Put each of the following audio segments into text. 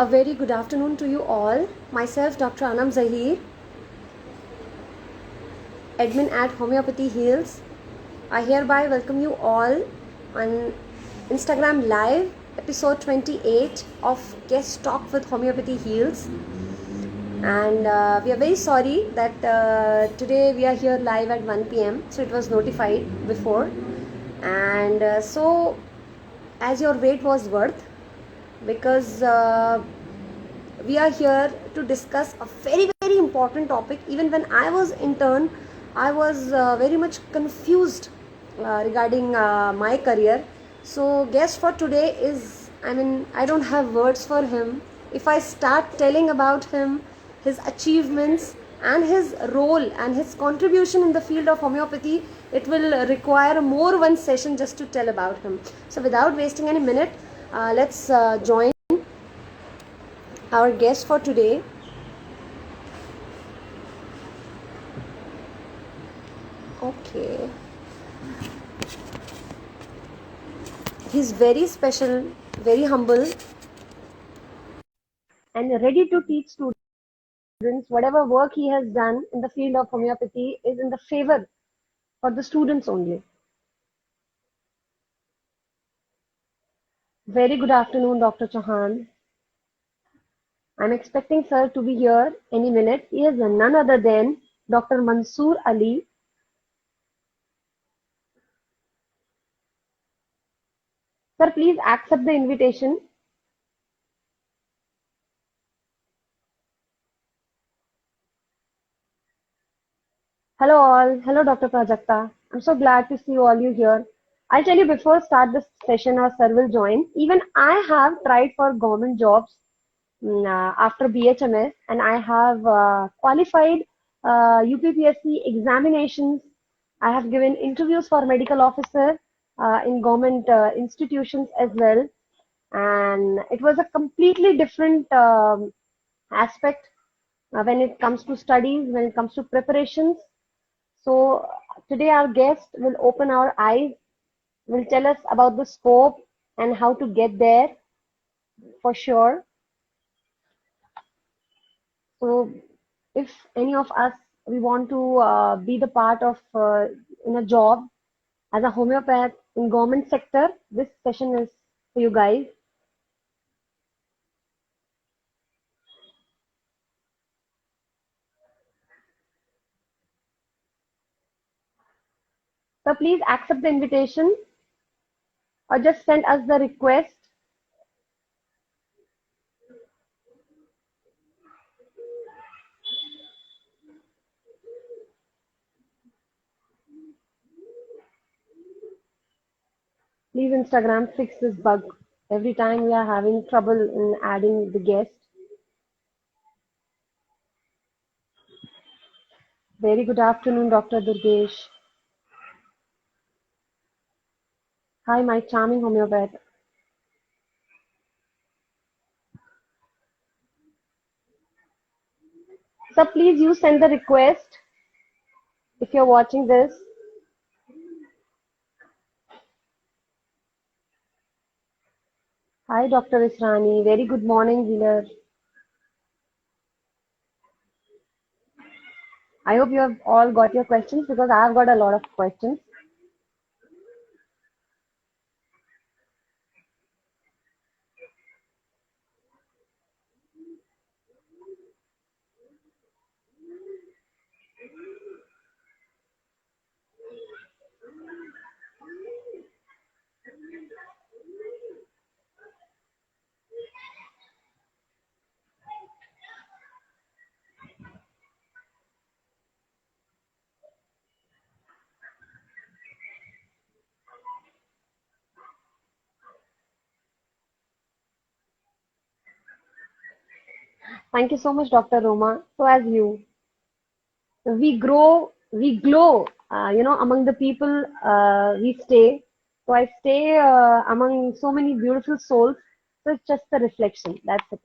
A very good afternoon to you all. Myself, Dr. Anam Zahir, admin at Homeopathy Heals. I hereby welcome you all on Instagram Live, episode 28 of Guest Talk with Homeopathy Heals. And we are very sorry that today we are here live at 1 p.m. So it was notified before. And so, as your wait was worth, because we are here to discuss a very important topic. Even when I was intern, I was very much confused regarding my career. So guest for today is, I don't have words for him. If I start telling about him, his achievements and his role and his contribution in the field of homeopathy, it will require more one session just to tell about him. So without wasting any minute, let's join our guest for today. Okay. He's very special, very humble, and ready to teach students. Whatever work he has done in the field of homeopathy is in the favor for the students only. Very good afternoon, Dr. Chauhan. I'm expecting sir to be here any minute. He is none other than Dr. Mansoor Ali. Sir, please accept the invitation. Hello all. Hello Dr. Prajakta. I'm so glad to see all you here. I'll tell you before start this session our sir will join. Even I have tried for government jobs after BHMS, and I have qualified UPSC examinations. I have given interviews for medical officer in government institutions as well, and it was a completely different aspect when it comes to studies, when it comes to preparations. So today our guest will open our eyes, will tell us about the scope and how to get there for sure. So if any of us, we want to be the part of in a job as a homeopath in government sector, this session is for you guys. So please accept the invitation or just send us the request. Please Instagram fix this bug. Every time we are having trouble in adding the guest. Very good afternoon, Dr. Durgesh. Hi, my charming homeopath. So please you send the request if you're watching this. Hi, Dr. Israni. Very good morning, healer. I hope you have all got your questions because I have got a lot of questions. Thank you so much, Dr. Roma. So as we grow, we glow, among the people we stay. So I stay among so many beautiful souls. So it's just a reflection. That's it.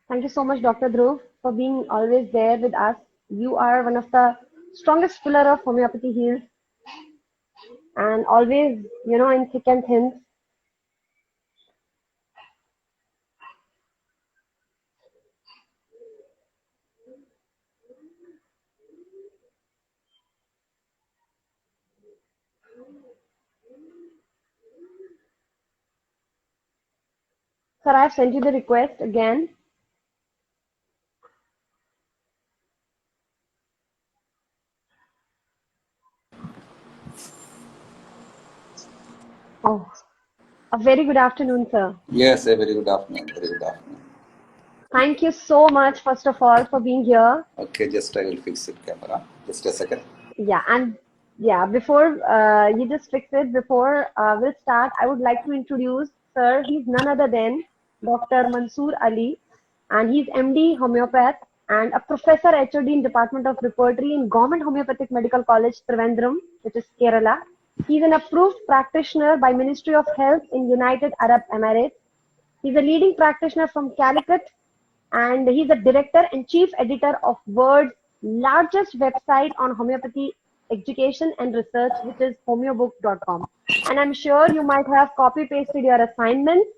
Thank you so much, Dr. Dhruv, for being always there with us You are one of the strongest pillar of homeopathy heals and always, in thick and thin. Sir, I have sent you the request again. Oh, a very good afternoon, sir. Yes, a very good afternoon. Very good afternoon. Thank you so much, first of all, for being here. Okay, just I will fix it camera. Just a second. Yeah, and yeah, before you just fix it, before we'll start, I would like to introduce, sir. He's none other than Dr. Mansoor Ali, and he's MD homeopath and a professor HOD in Department of Repertory in Government Homeopathic Medical College, Trivandrum, which is Kerala. He's an approved practitioner by Ministry of Health in United Arab Emirates. He's a leading practitioner from Calicut, and he's a director and chief editor of World's largest website on homeopathy education and research, which is homeobook.com. And I'm sure you might have copy pasted your assignments.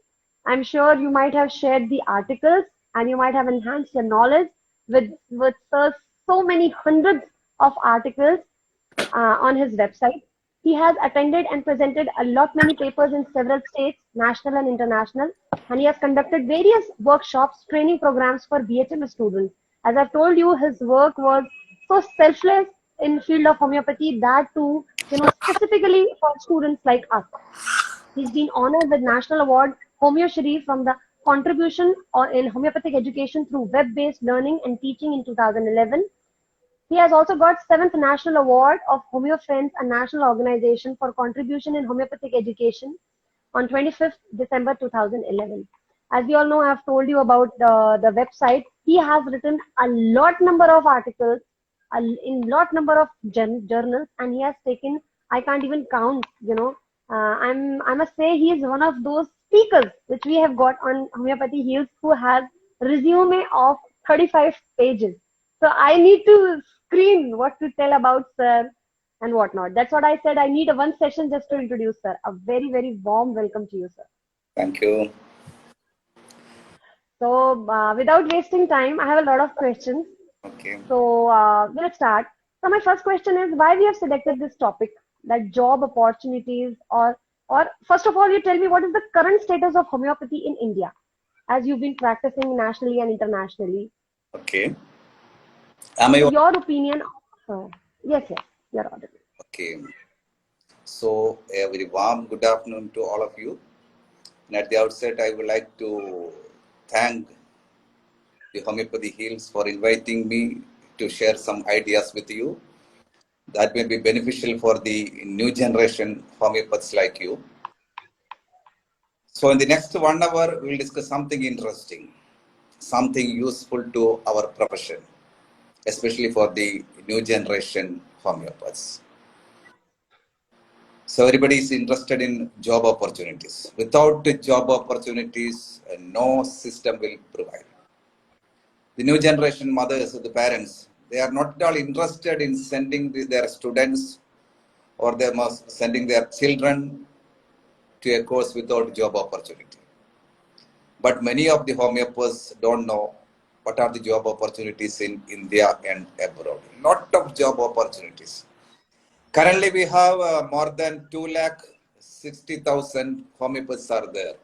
I'm sure you might have shared the articles and you might have enhanced your knowledge with so many hundreds of articles on his website. He has attended and presented a lot many papers in several states, national and international, and he has conducted various workshops, training programs for BHMS students. As I've told you, his work was so selfless in field of homeopathy that too, specifically for students like us. He's been honored with National Award Homeo Shri from the contribution in homeopathic education through web-based learning and teaching in 2011. He has also got 7th National Award of Homeo Friends, a national organization for contribution in homeopathic education on 25th December 2011. As we all know, I have told you about the website. He has written a lot number of articles in lot number of journals, and he has taken, I can't even count, I must say he is one of those speakers which we have got on Homeopathy Heals who has resume of 35 pages. So I need to screen what to tell about sir and whatnot. That's what I said. I need a one session just to introduce sir. A very, very warm welcome to you, sir. Thank you. So without wasting time, I have a lot of questions. Okay. So we'll start. So my first question is why we have selected this topic, that job opportunities, or first of all, you tell me what is the current status of homeopathy in India, as you've been practicing nationally and internationally. Okay. So your opinion. Yes, you're audible. Okay. So a very warm good afternoon to all of you. And at the outset, I would like to thank the Homeopathy Heals for inviting me to share some ideas with you that may be beneficial for the new generation homeopaths like you. So in the next 1 hour, we will discuss something interesting, something useful to our profession, especially for the new generation homeopaths. So everybody is interested in job opportunities. Without the job opportunities, no system will provide. The new generation mothers, the parents, they are not at all interested in sending their students or they must sending their children to a course without job opportunity. But many of the homeopaths don't know what are the job opportunities in India and abroad. Lot of job opportunities. Currently, we have more than 2,60,000 homeopaths are there.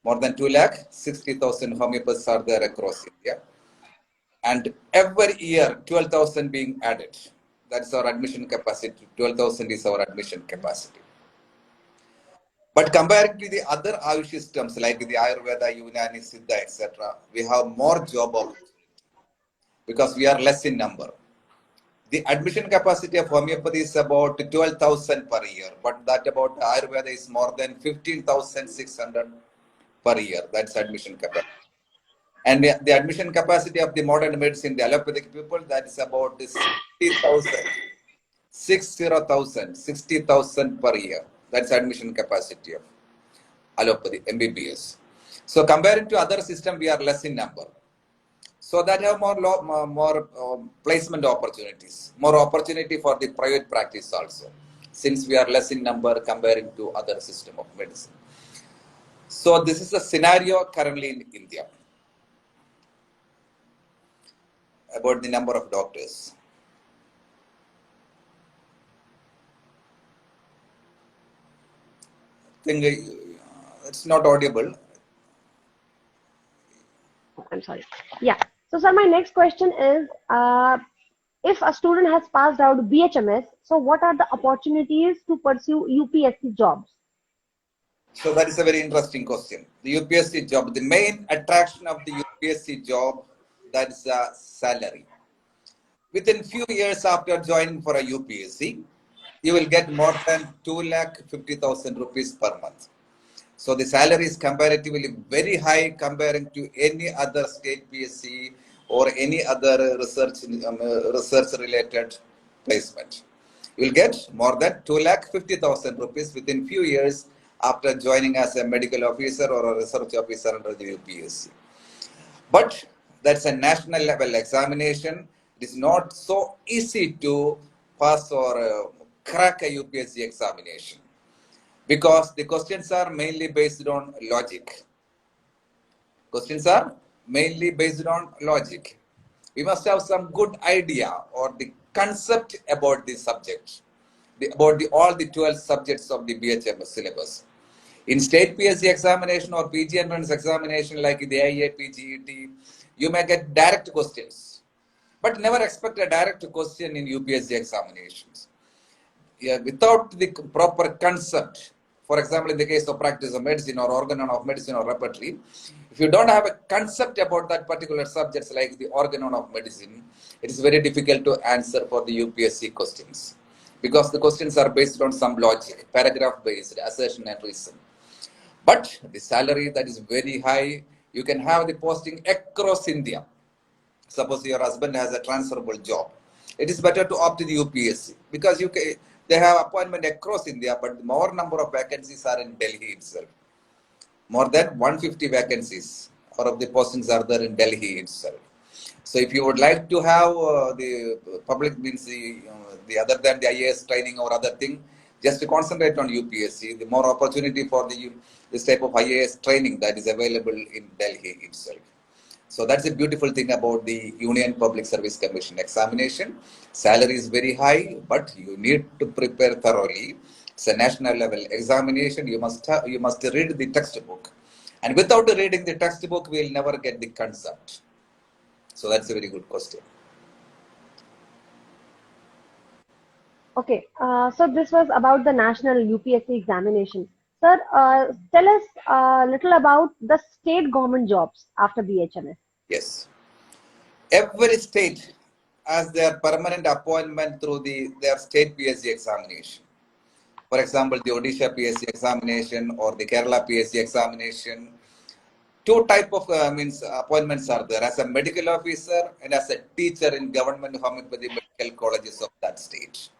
More than 2,60,000 homeopaths are there across India. And every year, 12,000 being added. That's our admission capacity. 12,000 is our admission capacity. But compared to the other Ayush systems like the Ayurveda, Unani, Siddha, etc., we have more job opportunities because we are less in number. The admission capacity of homeopathy is about 12,000 per year, but that about Ayurveda is more than 15,600 per year. That's admission capacity. And the admission capacity of the modern medicine, the allopathic people, that is about 60,000. 60,000 per year. That's admission capacity of allopathy, MBBS. So comparing to other system, we are less in number. So that have more placement opportunities, more opportunity for the private practice also, since we are less in number comparing to other system of medicine. So this is the scenario currently in India about the number of doctors. I think it's not audible. I'm sorry. Yeah. So, sir, my next question is, if a student has passed out BHMS, so what are the opportunities to pursue UPSC jobs? So that is a very interesting question. The UPSC job, the main attraction of the UPSC job, that is a salary. Within few years after joining for a UPSC, you will get more than 2,50,000 rupees per month. So the salary is comparatively very high comparing to any other state PSC or any other research related placement. You will get more than 2,50,000 rupees within few years after joining as a medical officer or a research officer under the UPSC. But that's a national level examination. It is not so easy to pass or crack a UPSC examination, because the questions are mainly based on logic. Questions are mainly based on logic. We must have some good idea or the concept about the subject, about all the 12 subjects of the BHMS syllabus. In state PSC examination or PG entrance examination like the IAP, GET, you may get direct questions, but never expect a direct question in UPSC examinations. Yeah, without the proper concept, for example, in the case of practice of medicine or organon of medicine or repertory, if you don't have a concept about that particular subjects like the organon of medicine, it is very difficult to answer for the UPSC questions, because the questions are based on some logic, paragraph based, assertion and reason. But the salary that is very high, you can have the posting across India. Suppose your husband has a transferable job, it is better to opt to the UPSC, because they have appointment across India, but more number of vacancies are in Delhi itself. More than 150 vacancies or of the postings are there in Delhi itself. So if you would like to have the public means the other than the IAS training or other thing, just to concentrate on UPSC, the more opportunity for this type of IAS training that is available in Delhi itself. So that's a beautiful thing about the Union Public Service Commission examination. Salary is very high, but you need to prepare thoroughly. It's a national level examination. You must read the textbook, and without reading the textbook, we will never get the concept. So that's a very good question. Okay, so this was about the national UPSC examination. Sir, tell us a little about the state government jobs after BHMS. Yes. Every state has their permanent appointment through their state PSC examination. For example, the Odisha PSC examination or the Kerala PSC examination. Two type of appointments are there, as a medical officer and as a teacher in government homeopathy medical colleges of that state.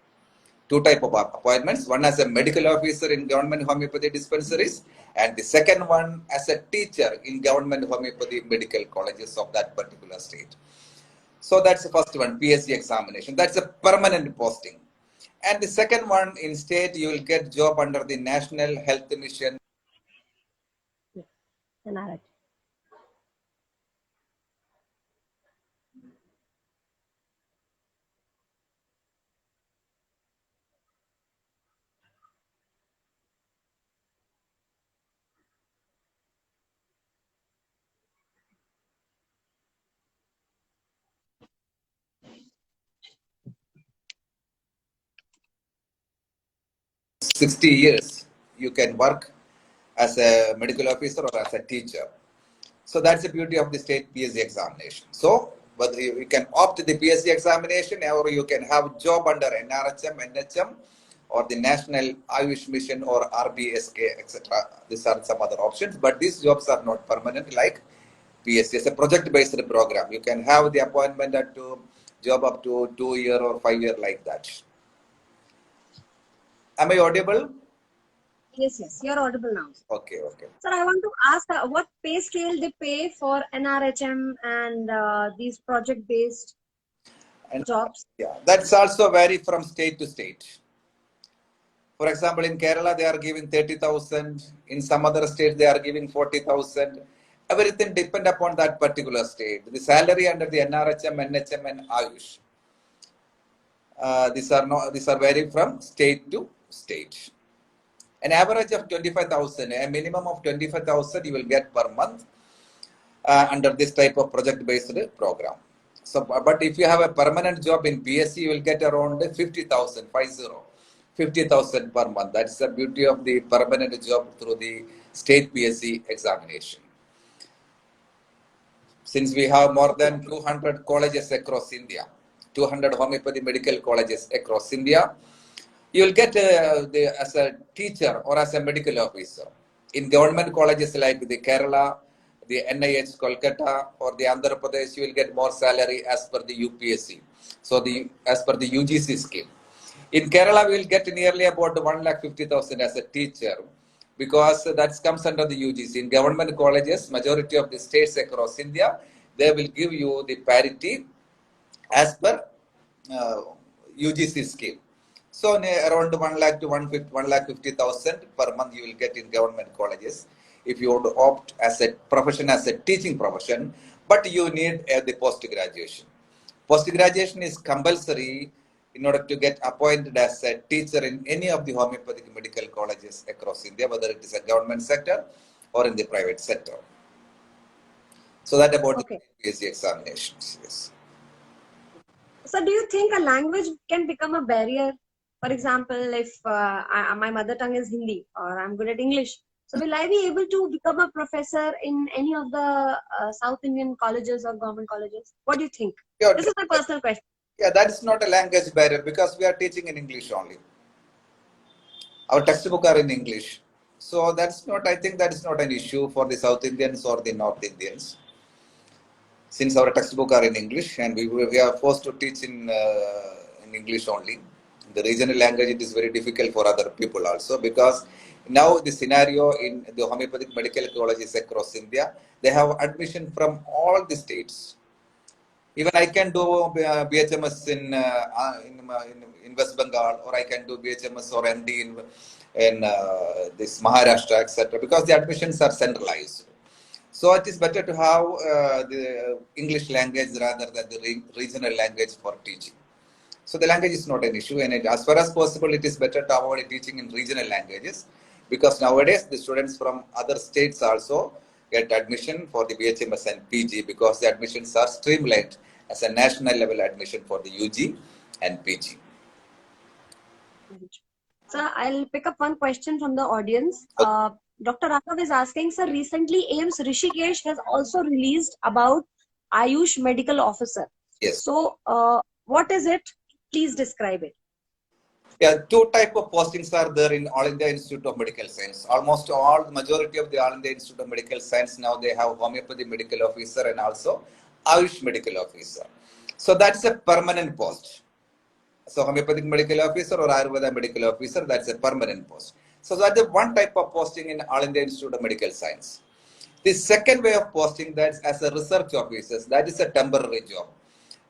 Two type of appointments, one as a medical officer in government homeopathy dispensaries, and the second one as a teacher in government homeopathy medical colleges of that particular state. So that's the first one, PSC examination. That's a permanent posting. And the second one, in state, you will get job under the National Health Mission. Yes, NRH. Sixty years, you can work as a medical officer or as a teacher. So that's the beauty of the state PSC examination. So whether you can opt the PSC examination, or you can have job under NRHM, NHM, or the National Ayush Mission or RBSK, etc. These are some other options, but these jobs are not permanent like PSC. It's a project-based program. You can have the appointment at job up to 2 year or 5 year like that. Am I audible? Yes, yes, you're audible now. Okay, okay. Sir, I want to ask what pay scale they pay for NRHM and these project-based And jobs. yeah, that's also vary from state to state. For example, in Kerala, they are giving 30,000. In some other states, they are giving 40,000. Everything depend upon that particular state. The salary under the NRHM, NHM, and Ayush. These are vary from state to state. An average of 25,000, a minimum of 25,000 you will get per month under this type of project-based program. So, but if you have a permanent job in BSc, you will get around 50,000, 50,000 per month. That's the beauty of the permanent job through the state BSc examination. Since we have more than 200 colleges across India, 200 homeopathy medical colleges across India, you will get as a teacher or as a medical officer. In government colleges like the Kerala, the NIH Kolkata, or the Andhra Pradesh, you will get more salary as per the UPSC. So as per the UGC scheme. In Kerala, we will get nearly about 1,50,000 as a teacher because that comes under the UGC. In government colleges, majority of the states across India, they will give you the parity as per UGC scheme. So around 1 lakh to 1,50,000 per month you will get in government colleges if you want to opt as a profession, as a teaching profession, but you need the post-graduation. Post-graduation is compulsory in order to get appointed as a teacher in any of the homeopathic medical colleges across India, whether it is a government sector or in the private sector. So that about the BSc examinations. Yes. So do you think a language can become a barrier? For example, if my mother tongue is Hindi or I'm good at English, so will I be able to become a professor in any of the South Indian colleges or government colleges? What do you think? Yeah, This is my personal question. yeah, that is not a language barrier because we are teaching in English only. Our textbook are in English. So that's not, I think that is not an issue for the South Indians or the North Indians. Since our textbook are in English and we are forced to teach in English only. The regional language, it is very difficult for other people also because now the scenario in the homeopathic medical colleges across India, they have admission from all the states. Even I can do BHMS in West Bengal, or I can do BHMS or MD in this Maharashtra, etc. Because the admissions are centralized. So it is better to have the English language rather than the regional language for teaching. So the language is not an issue, and as far as possible, it is better to avoid teaching in regional languages because nowadays the students from other states also get admission for the BHMS and PG because the admissions are streamlined as a national level admission for the UG and PG. So I'll pick up one question from the audience. Dr. Raghav is asking, sir, recently AIMS Rishikesh has also released about Ayush Medical Officer. Yes. So what is it? Please describe it. Yeah, two type of postings are there in All India Institute of Medical Science. Almost all, the majority of the All India Institute of Medical Science now they have homeopathy medical officer and also Ayush medical officer. So that's a permanent post. So homeopathic medical officer or Ayurveda medical officer, that's a permanent post. So that's one type of posting in All India Institute of Medical Science. The second way of posting, that's as a research officer, that is a temporary job.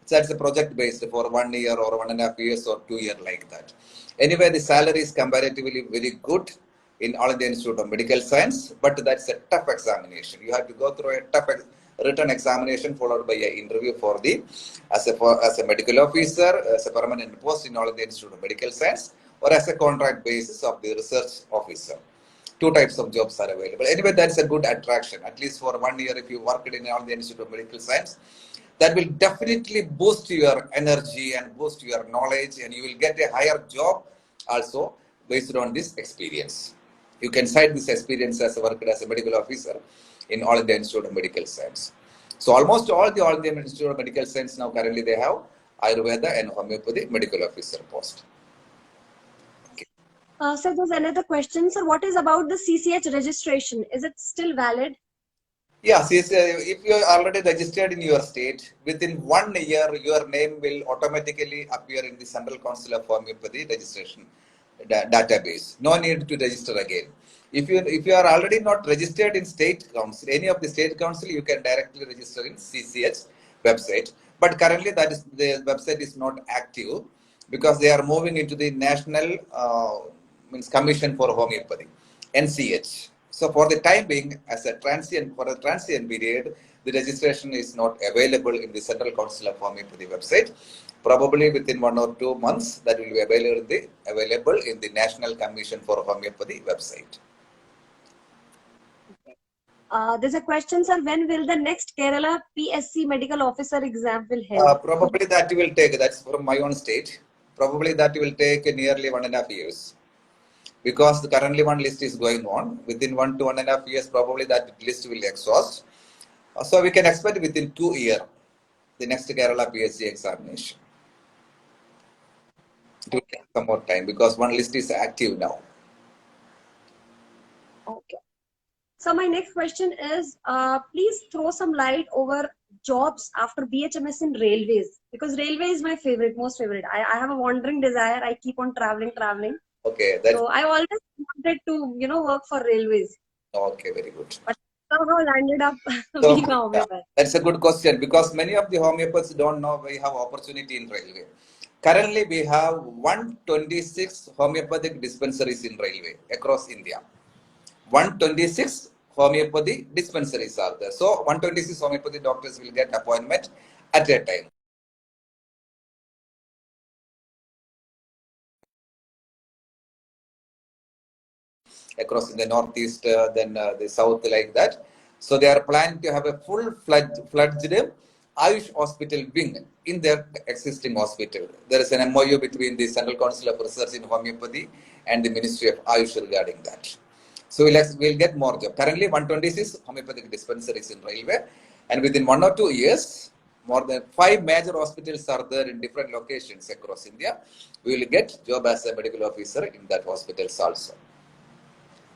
So that's a project based for 1 year or 1.5 years or 2 years like that. Anyway, the salary is comparatively very good in All India Institute of Medical Science, but that's a tough examination. You have to go through a tough written examination followed by an interview for the as a medical officer, as a permanent post in All India Institute of Medical Science, or as a contract basis of the research officer. Two types of jobs are available. Anyway, that's a good attraction. At least for 1 year, if you worked in All India Institute of Medical Science, that will definitely boost your energy and boost your knowledge, and you will get a higher job also based on this experience. You can cite this experience as a worker as a medical officer in All India Institute of Medical Science. So almost all the All India Institute of Medical Science now currently they have Ayurveda and homeopathy medical officer post. Sir, there's another question. Sir, what is about the CCH registration? Is it still valid? Yeah, if you are already registered in your state, within 1 year, your name will automatically appear in the Central Council of Homeopathy registration. database. No need to register again. If you are already not registered in state council, any of the state council, you can directly register in CCH website. But currently, the website is not active because they are moving into the National means Commission for Homeopathy, NCH. So for the time being, as a transient period, the registration is not available in the Central Council of Homeopathy website. Probably within 1 or 2 months, that will be available in the National Commission for Homeopathy website. There's a question, sir. When will the next Kerala PSC medical officer exam will held? Probably that will take, that's from my own state, probably that will take nearly 1.5 years. Because the currently one list is going on. Within 1 to 1.5 years, probably that list will exhaust. So we can expect within 2 years, the next Kerala PSC examination. It will take some more time because one list is active now. Okay. So my next question is, please throw some light over jobs after BHMS in railways, because railway is my favorite, most favorite. I have a wandering desire. I keep on traveling. Okay. So I always wanted to, work for railways. Okay, very good. But somehow landed up So, being a homeopath. that's a good question because many of the homeopaths don't know we have opportunity in railway. Currently, we have 126 homeopathic dispensaries in railway across India. 126 homeopathy dispensaries are there. So 126 homeopathy doctors will get appointment at a time. Across in the northeast, then the south, like that. So they are planning to have a full-fledged Ayush hospital wing in their existing hospital. There is an MOU between the Central Council of Research in Homeopathy and the Ministry of Ayush regarding that. So we'll get more job. Currently, 126 homeopathic dispensaries in railway, and within 1 or 2 years, more than 5 major hospitals are there in different locations across India. We will get job as a medical officer in that hospitals also.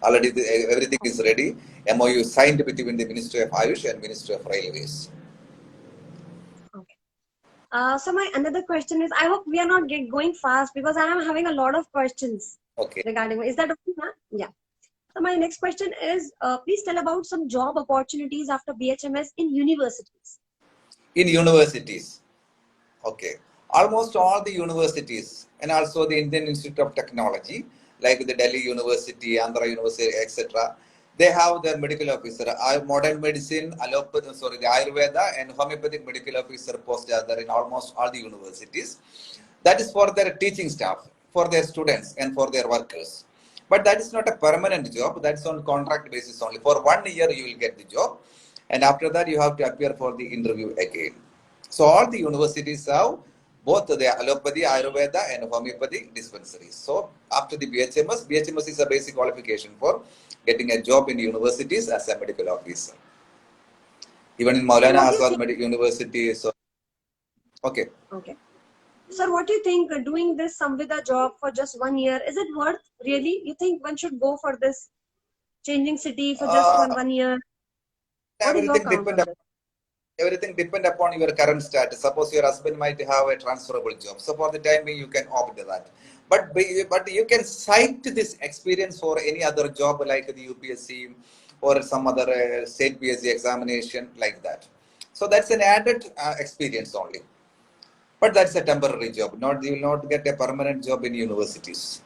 Already everything is ready. MOU signed between the Ministry of Ayush and Ministry of Railways. Okay. So my another question is, I hope we are not going fast because I am having a lot of questions regarding. Is that okay? Huh? Yeah. So my next question is, please tell about some job opportunities after BHMS in universities. In universities, okay. Almost all the universities and also the Indian Institute of Technology, like the Delhi University, Andhra University, etc., they have their medical officer. Modern medicine, allopathy, the Ayurveda and homeopathic medical officer posts are there in almost all the universities. That is for their teaching staff, for their students and for their workers. But that is not a permanent job. That's on contract basis only. For 1 year, you will get the job. And after that, you have to appear for the interview again. So all the universities have both the allopathy, Ayurveda and homeopathy dispensaries. So after the BHMS is a basic qualification for getting a job in universities as a medical officer. Even in Maulana Azad Medical University. So, okay. Okay. Sir, what do you think, doing this Samvida job for just 1 year, is it worth really? You think one should go for this changing city for just one year? What is your count on this? Everything depend upon your current status. Suppose your husband might have a transferable job. So for the time being, you can opt that. But you can cite this experience for any other job like the UPSC or some other state PSC examination like that. So that's an added experience only. But that's a temporary job. You will not get a permanent job in universities.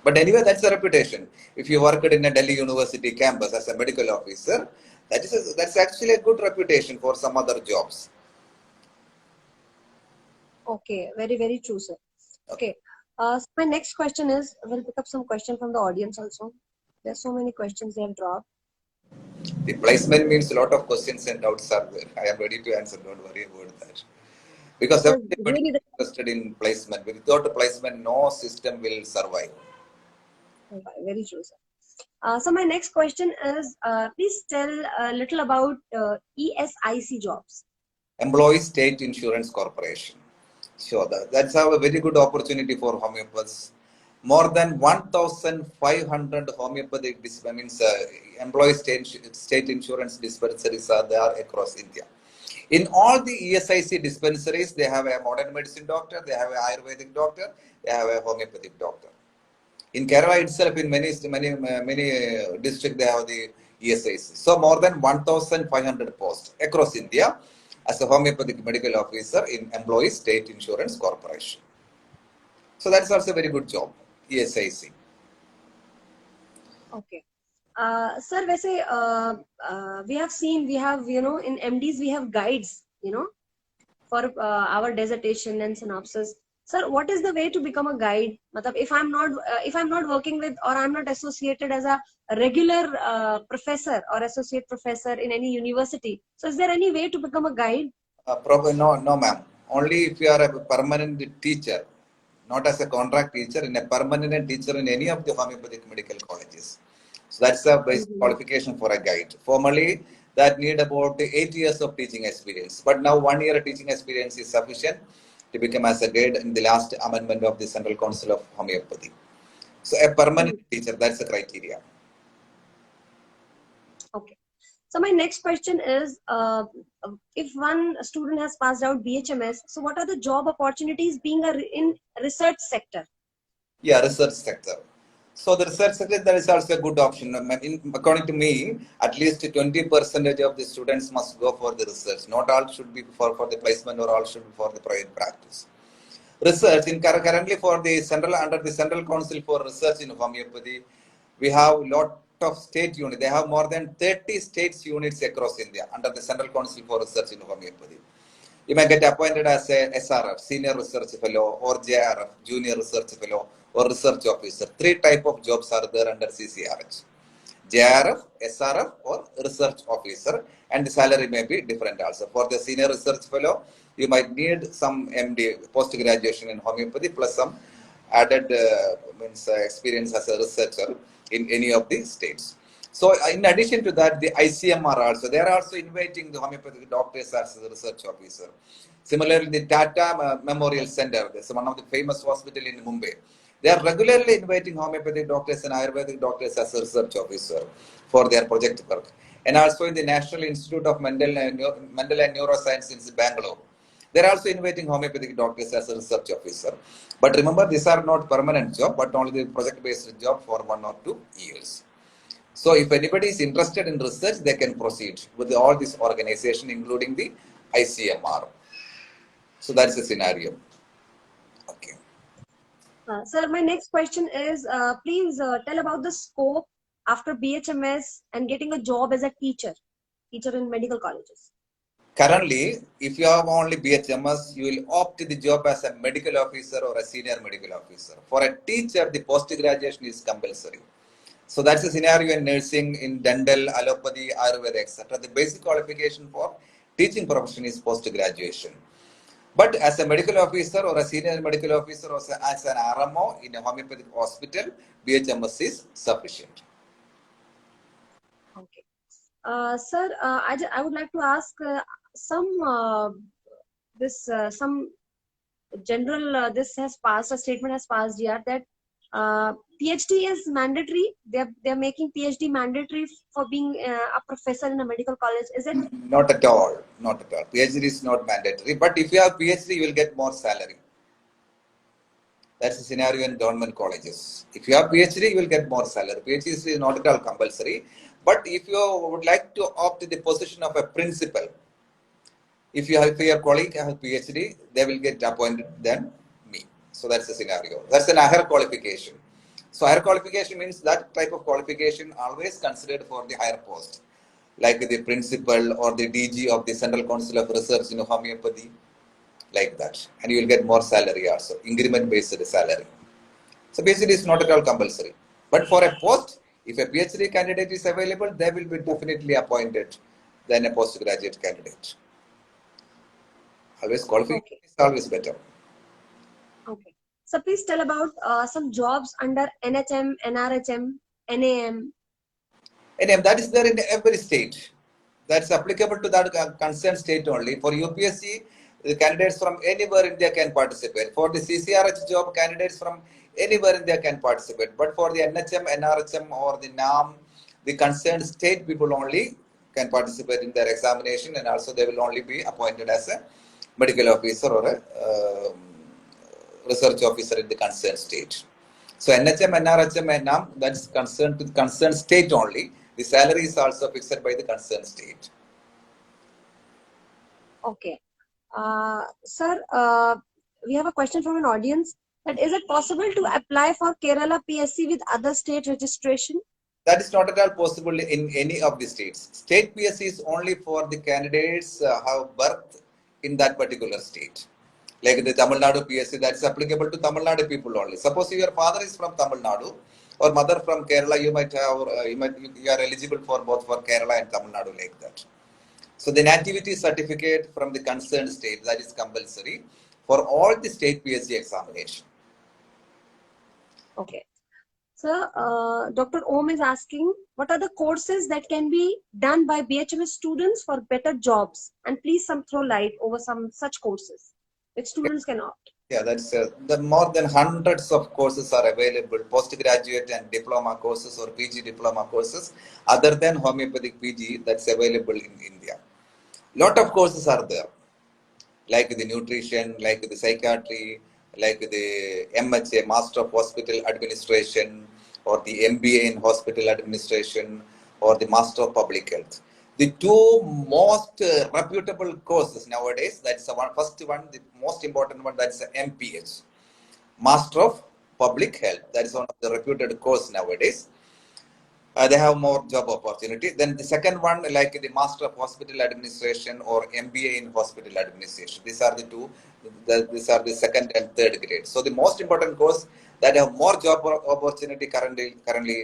But anyway, that's a reputation. If you worked in a Delhi University campus as a medical officer, that's actually a good reputation for some other jobs. Okay, very true, sir. Okay. So my next question is, we'll pick up some question from the audience also. There's so many questions they have dropped. The placement means a lot of questions and doubts are there. I am ready to answer. Don't worry about that. Because everybody is interested in placement. Without a placement, no system will survive. Very true, sir. So my next question is, please tell a little about ESIC jobs. Employees State Insurance Corporation. Sure, that's a very good opportunity for homeopaths. More than 1,500 homeopathic employee state insurance dispensaries are there across India. In all the ESIC dispensaries, they have a modern medicine doctor, they have an Ayurvedic doctor, they have a homeopathic doctor. In Kerala itself, in many districts, they have the ESIC. So more than 1,500 posts across India as a homeopathic medical officer in Employees State Insurance Corporation. So that's also a very good job, ESIC. Okay. Sir, वैसे we have seen, we have, in MDs we have guides, for our dissertation and synopsis. Sir, what is the way to become a guide? Matlab, if I'm not working with, or I'm not associated as a regular professor or associate professor in any university, so is there any way to become a guide? Probably no, ma'am. Only if you are a permanent teacher, not as a contract teacher, in a permanent teacher in any of the homeopathic medical colleges. So that's the basic qualification for a guide. Formerly, that need about 8 years of teaching experience. But now 1 year teaching experience is sufficient to become as a guide in the last amendment of the Central Council of Homeopathy. So a permanent teacher, that's the criteria. Okay. So my next question is, if one student has passed out BHMS, so what are the job opportunities being in research sector? Yeah, research sector. So the research sector, that is also a good option. According to me, at least 20% of the students must go for the research. Not all should be for the placement, or all should be for the private practice. Research currently for the under the Central Council for Research in Homeopathy, we have lot of state units. They have more than 30 states units across India under the Central Council for Research in Homeopathy. You may get appointed as a SRF, Senior Research Fellow, or JRF, Junior Research Fellow, or Research Officer. 3 types of jobs are there under CCRH. JRF, SRF, or Research Officer, and the salary may be different also. For the Senior Research Fellow, you might need some MD, post-graduation in homeopathy, plus some added experience as a researcher in any of the states. So in addition to that, the ICMR also, they are also inviting the homeopathic doctors as a research officer. Similarly, the Tata Memorial Center, this is one of the famous hospital in Mumbai. They are regularly inviting homeopathic doctors and Ayurvedic doctors as a research officer for their project work. And also in the National Institute of Mental and Neuroscience in Bangalore, they are also inviting homeopathic doctors as a research officer. But remember, these are not permanent job, but only the project-based job for 1 or 2 years. So if anybody is interested in research, they can proceed with all this organization, including the ICMR. So that's the scenario. Okay. Sir, my next question is, please tell about the scope after BHMS and getting a job as a teacher in medical colleges. Currently, if you have only BHMS, you will opt the job as a medical officer or a senior medical officer. For a teacher, the post-graduation is compulsory. So that's the scenario in nursing, in dental, allopathy, Ayurveda, etc. The basic qualification for teaching profession is post-graduation. But as a medical officer or a senior medical officer or as an RMO in a homeopathic hospital, BHMS is sufficient. Okay. Sir, I would like to ask some general, this has passed, a statement has passed here that PhD is mandatory. They're making PhD mandatory for being a professor in a medical college. Is it? Not at all. Not at all. PhD is not mandatory. But if you have PhD, you will get more salary. That's the scenario in government colleges. If you have PhD, you will get more salary. PhD is not at all compulsory. But if you would like to opt the position of a principal, if your colleague has a PhD, they will get appointed than me. So that's the scenario. That's an higher qualification. So higher qualification means that type of qualification always considered for the higher post, like the principal or the DG of the Central Council of Research in Homeopathy, like that. And you will get more salary also, increment-based salary. So PhD is not at all compulsory. But for a post, if a PhD candidate is available, they will be definitely appointed than a postgraduate candidate. Always qualification is always better. Okay. So please tell about some jobs under NHM, NRHM, NAM. NAM, that is there in every state. That's applicable to that concerned state only. For UPSC, the candidates from anywhere in India can participate. For the CCRH job, candidates from anywhere in India can participate. But for the NHM, NRHM or the NAM, the concerned state people only can participate in their examination, and also they will only be appointed as a medical officer or a research officer in the concerned state. So NHM, NRHM, and NAM, that's concerned to the concerned state only. The salary is also fixed by the concerned state. Okay. Sir, we have a question from an audience that is it possible to apply for Kerala PSC with other state registration? That is not at all possible in any of the states. State PSC is only for the candidates have birth in that particular state. Like the Tamil Nadu PSC, that is applicable to Tamil Nadu people only. Suppose your father is from Tamil Nadu or mother from Kerala, you might have, you are eligible for both for Kerala and Tamil Nadu like that. So the nativity certificate from the concerned state, that is compulsory for all the state PSC examination. Okay. Sir, Dr. Om is asking, what are the courses that can be done by BHMS students for better jobs? And please throw light over some such courses which students can opt. Yeah, that's the more than hundreds of courses are available, postgraduate and diploma courses or PG diploma courses, other than homeopathic PG that's available in India. Lot of courses are there, like the nutrition, like the psychiatry, like the MHA, Master of Hospital Administration, or the MBA in Hospital Administration, or the Master of Public Health. The two most reputable courses nowadays, that's the first one, the most important one, that's the MPH, Master of Public Health. That is one of the reputed course nowadays. They have more job opportunity. Then the second one, like the Master of Hospital Administration or MBA in Hospital Administration. These are the two. These are the second and third grade. So the most important course that have more job opportunity currently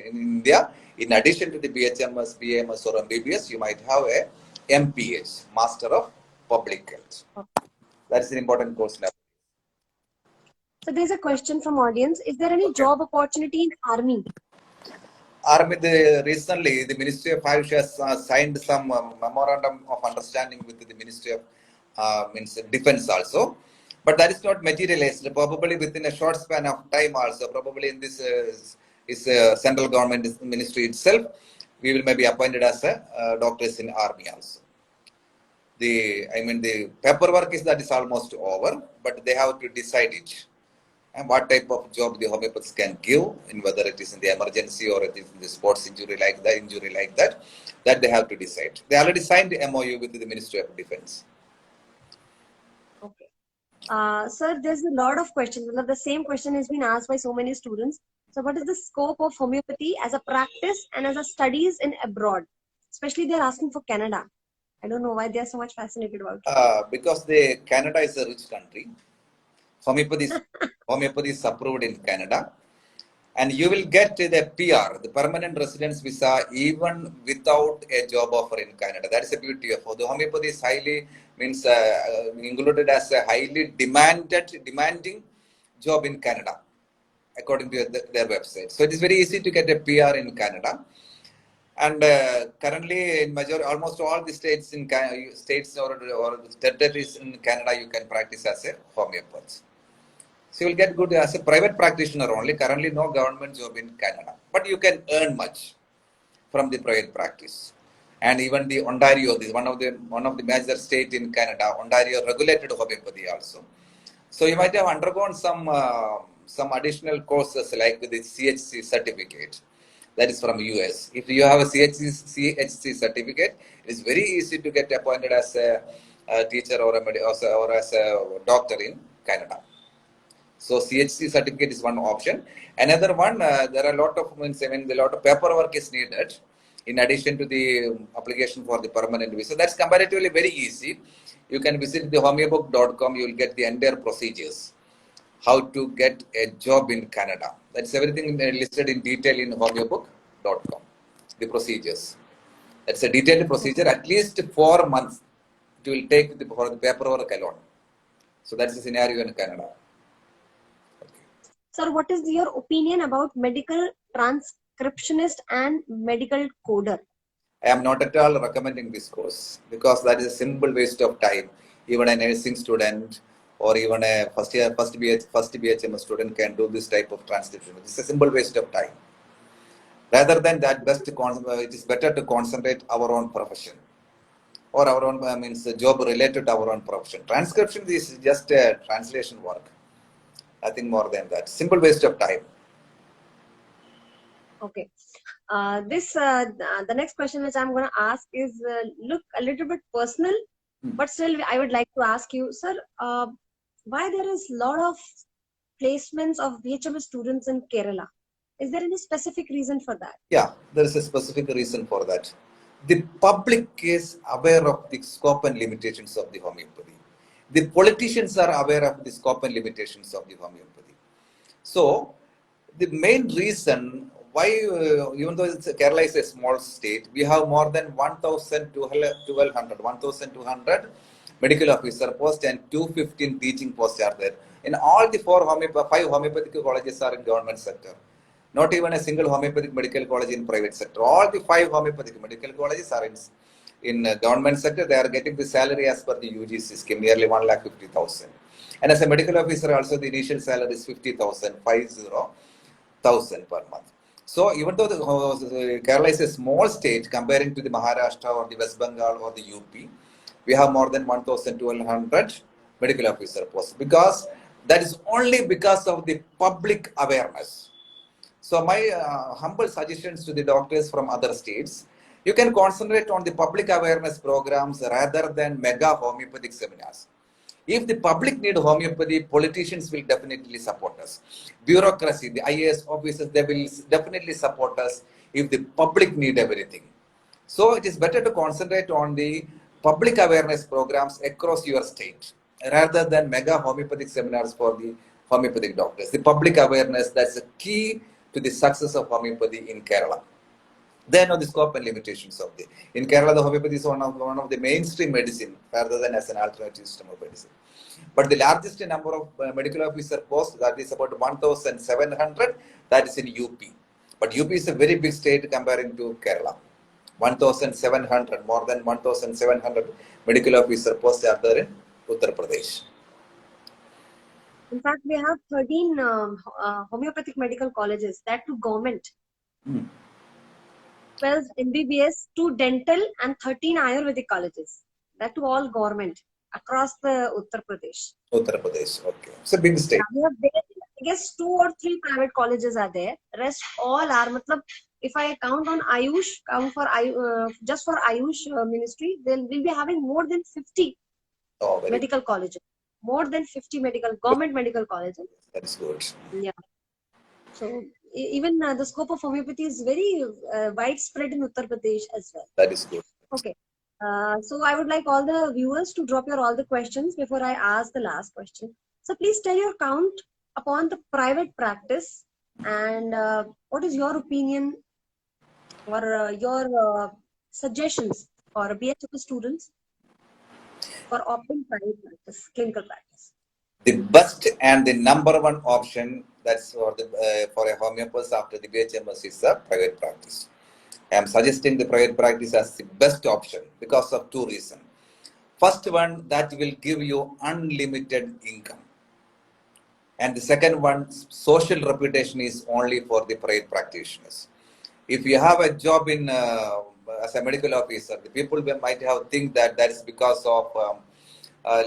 in India, in addition to the BHMS, BAMS or MBBS, you might have a MPH, Master of Public Health. That's an important course now. So there's a question from audience. Is there any job opportunity in Army? Army, recently the Ministry of Ayush has signed some memorandum of understanding with the Ministry of Defense also, but that is not materialized. Probably within a short span of time also, probably in this central government ministry itself, we will maybe appointed as doctors in Army also. The paperwork that is almost over, but they have to decide it. And what type of job the homeopaths can give, in whether it is in the emergency or it is in the sports injury like that, that they have to decide. They already signed the MOU with the Ministry of Defense. Okay. Sir, there's a lot of questions. The same question has been asked by so many students. So what is the scope of homeopathy as a practice and as a studies in abroad? Especially they're asking for Canada. I don't know why they're so much fascinated about it. Because Canada is a rich country. Homeopathy is approved in Canada, and you will get the PR, the permanent residence visa, even without a job offer in Canada. That is the beauty of the homeopathy. Is highly included as a highly demanding job in Canada, according to their website. So it is very easy to get a PR in Canada. And currently, in almost all the states or territories in Canada, you can practice as a homeopath. So you will get good as a private practitioner only. Currently, no government job in Canada, but you can earn much from the private practice. And even the Ontario, one of the major state in Canada, Ontario regulated homeopathy also. So you might have undergone some additional courses like the CHC certificate. That is from US. If you have a CHC certificate, it is very easy to get appointed as a teacher or as a doctor in Canada. So CHC certificate is one option. Another one, there are a lot of paperwork is needed in addition to the application for the permanent visa. That's comparatively very easy. You can visit the homeobook.com. You will get the entire procedures. How to get a job in Canada. That's everything listed in detail in homeobook.com. The procedures. That's a detailed procedure. At least 4 months it will take for the paperwork alone. So that's the scenario in Canada. Sir, what is your opinion about medical transcriptionist and medical coder? I am not at all recommending this course because that is a simple waste of time. Even a nursing student or even a first BHMS student can do this type of transcription. It's a simple waste of time. Rather than that, it is better to concentrate our own profession or our own job related to our own profession. Transcription is just a translation work. Nothing more than that. Simple waste of time. Okay. The next question which I'm going to ask is look a little bit personal, but still I would like to ask you, sir, why there is a lot of placements of BHMS students in Kerala? Is there any specific reason for that? Yeah, there is a specific reason for that. The public is aware of the scope and limitations of the homeopathy. The politicians are aware of the scope and limitations of the homeopathy. So, the main reason why, even though Kerala is a small state, we have more than 1,200 medical officer posts and 215 teaching posts are there. In all the five homeopathic colleges are in government sector. Not even a single homeopathic medical college in private sector. All the five homeopathic medical colleges are in government sector. They are getting the salary as per the UGC scheme, nearly 1,50,000. And as a medical officer, also the initial salary is 50,000 per month. So even though Kerala is a small state comparing to the Maharashtra or the West Bengal or the UP, we have more than 1,200 medical officer posts because that is only because of the public awareness. So my humble suggestions to the doctors from other states, you can concentrate on the public awareness programs rather than mega homeopathic seminars. If the public need homeopathy, politicians will definitely support us. Bureaucracy, the IAS officers, they will definitely support us if the public need everything. So it is better to concentrate on the public awareness programs across your state rather than mega homeopathic seminars for the homeopathic doctors. The public awareness, that's the key to the success of homeopathy in Kerala. They know the scope and limitations of the. In Kerala, the homeopathy is one of the mainstream medicine rather than as an alternative system of medicine. But the largest number of medical officer posts, that is about 1,700, that is in UP. But UP is a very big state comparing to Kerala. 1,700, more than 1,700 medical officer posts are there in Uttar Pradesh. In fact, we have 13 homeopathic medical colleges, that to government. 12 MBBS, 2 dental, and 13 Ayurvedic colleges. That to all government across the Uttar Pradesh. Uttar Pradesh, okay. It's a big state. Yeah, I guess 2 or 3 private colleges are there. Rest all are, if I count on Ayush, just for Ayush ministry, they will be having more than 50 medical colleges. More than 50 government medical colleges. That's good. Yeah. So even the scope of homeopathy is very widespread in Uttar Pradesh as well. That is good. Okay. So I would like all the viewers to drop all the questions before I ask the last question. So please tell your count upon the private practice and what is your opinion or your suggestions for BHMS students for opting private practice, clinical practice. The best and the number one option that's for a homeopath after the BHMS is a private practice. I am suggesting the private practice as the best option because of 2 reasons. First one, that will give you unlimited income. And the second one, social reputation is only for the private practitioners. If you have a job in as a medical officer, the people might have think that is because of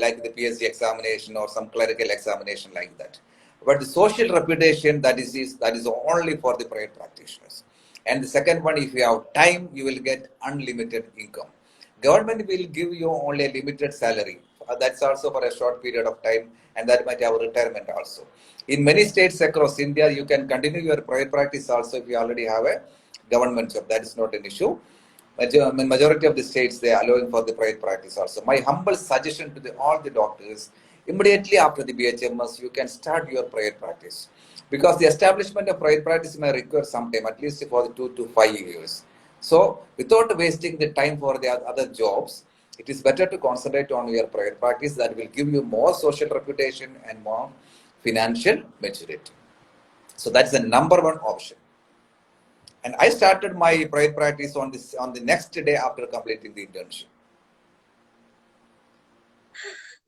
like the PhD examination or some clerical examination like that. But the social reputation, that is only for the private practitioners. And the second one, if you have time, you will get unlimited income. Government will give you only a limited salary. That's also for a short period of time, and that might have a retirement also. In many states across India, you can continue your private practice also if you already have a government job. That is not an issue. Majority of the states, they are allowing for the private practice also. My humble suggestion to all the doctors, immediately after the BHMS, you can start your private practice. Because the establishment of private practice may require some time, at least for the 2 to 5 years. So, without wasting the time for the other jobs, it is better to concentrate on your private practice that will give you more social reputation and more financial maturity. So, that's the number one option. And I started my private practice on the next day after completing the internship.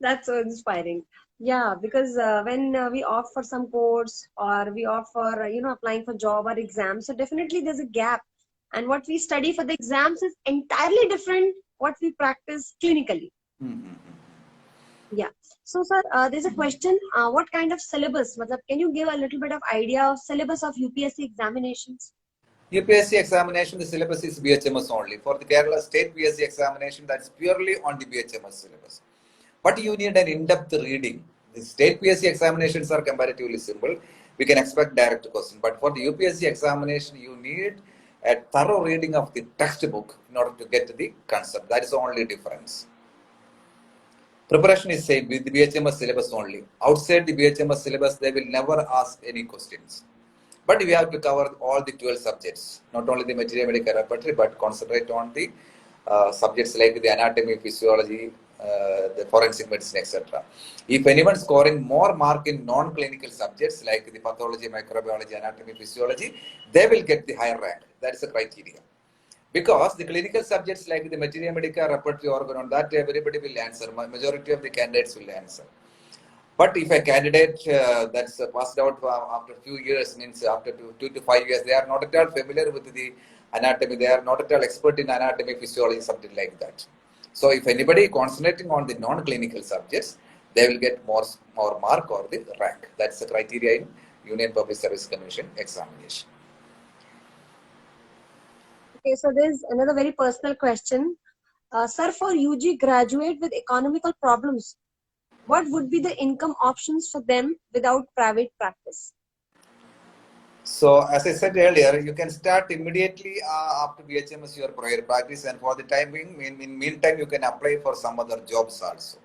That's so inspiring. Yeah, because when we opt for some course or we opt for applying for job or exams, so definitely there's a gap. And what we study for the exams is entirely different what we practice clinically. Yeah. So, sir, there's a question. What kind of syllabus? Can you give a little bit of idea of syllabus of UPSC examinations? UPSC examination, the syllabus is BHMS only. For the Kerala State PSC examination, that's purely on the BHMS syllabus. But you need an in-depth reading. The state PSC examinations are comparatively simple. We can expect direct question. But for the UPSC examination, you need a thorough reading of the textbook in order to get the concept. That is the only difference. Preparation is same with the BHMS syllabus only. Outside the BHMS syllabus, they will never ask any questions. But we have to cover all the 12 subjects, not only the material medical repertory, but concentrate on the subjects like the anatomy, physiology, the forensic medicine, etc. If anyone scoring more mark in non-clinical subjects like the pathology, microbiology, anatomy, physiology, they will get the higher rank. That is the criteria. Because the clinical subjects like the material medical repertory organ on that everybody will answer. Majority of the candidates will answer. But if a candidate that's passed out after a few years, means after 2 to 5 years, they are not at all familiar with the anatomy, they are not at all expert in anatomy, physiology, something like that. So if anybody concentrating on the non-clinical subjects, they will get more mark or the rank. That's the criteria in Union Public Service Commission examination. Okay, so there's another very personal question. Sir, for UG graduate with economical problems, what would be the income options for them without private practice? So, as I said earlier, you can start immediately after BHMS your prior practice, and for the time being, in meantime, you can apply for some other jobs also.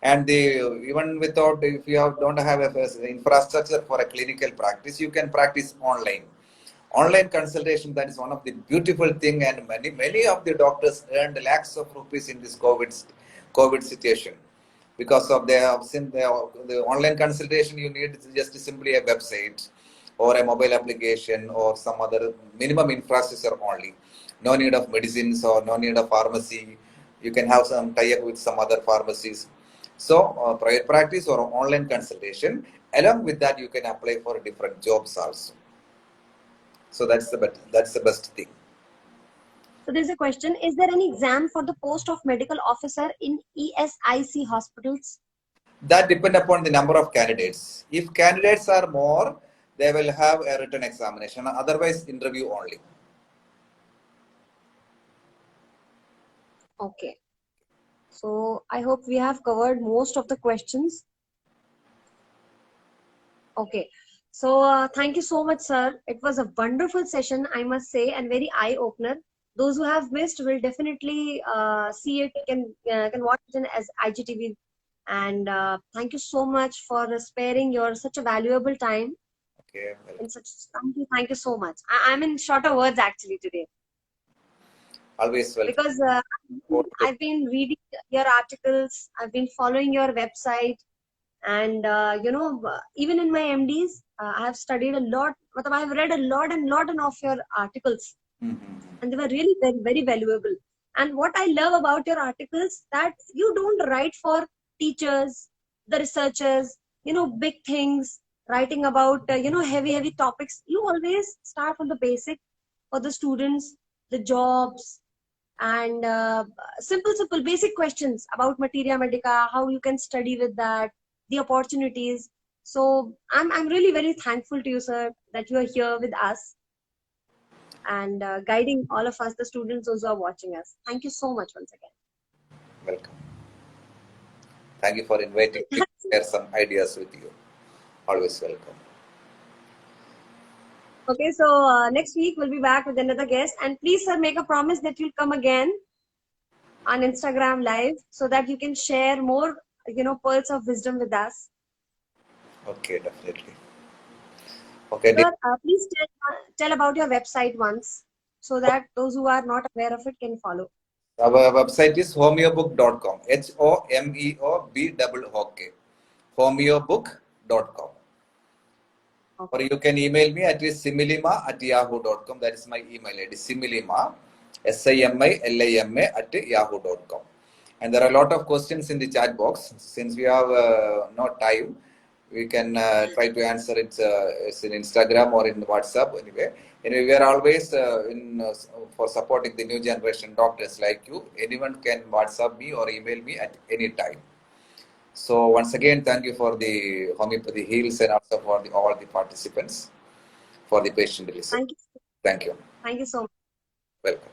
And even without, if you don't have a infrastructure for a clinical practice, you can practice online. Online consultation, that is one of the beautiful thing, and many of the doctors earned lakhs of rupees in this COVID situation. Because of the online consultation, you need just simply a website or a mobile application or some other minimum infrastructure only. No need of medicines or no need of pharmacy. You can have some tie-up with some other pharmacies. So, private practice or online consultation. Along with that, you can apply for different jobs also. So that's the best thing. So there's a question, is there any exam for the post of medical officer in ESIC hospitals? That depends upon the number of candidates. If candidates are more, they will have a written examination. Otherwise, interview only. Okay. So I hope we have covered most of the questions. Okay. So thank you so much, sir. It was a wonderful session, I must say, and very eye-opener. Those who have missed will definitely see it, can watch it as IGTV. And thank you so much for sparing your such a valuable time. Okay. In such thank you so much. I'm in shorter words actually today. Always welcome. Because I've been reading your articles, I've been following your website, and even in my MDs, I have studied a lot. I've read a lot of your articles, and they were really very, very valuable. And what I love about your articles, that you don't write for teachers, the researchers, big things, writing about heavy topics. You always start from the basic for the students, the jobs, and simple basic questions about materia medica, how you can study with that, the opportunities. So I'm really very thankful to you, sir, that you are here with us and guiding all of us, the students, those who are watching us. Thank you so much once again. Welcome. Thank you for inviting me to share some ideas with you. Always welcome. Okay, so next week we'll be back with another guest, and please, sir, make a promise that you'll come again on Instagram live so that you can share more, pearls of wisdom with us. Okay, definitely. Okay. Sir, please tell about your website once so that those who are not aware of it can follow. Our website is homeobook.com. HOMEOB. Homeobook.com. Okay. Or you can email me at similima@yahoo.com. That is my email ID. Similima, SIMILIMA @yahoo.com. And there are a lot of questions in the chat box. Since we have no time, we can try to answer it in Instagram or in WhatsApp. Anyway, we are always for supporting the new generation doctors like you. Anyone can WhatsApp me or email me at any time. So once again, thank you for the Homeopathy Heals and also for all the participants for the patient listen. Thank you. Thank you. Thank you so much. Welcome.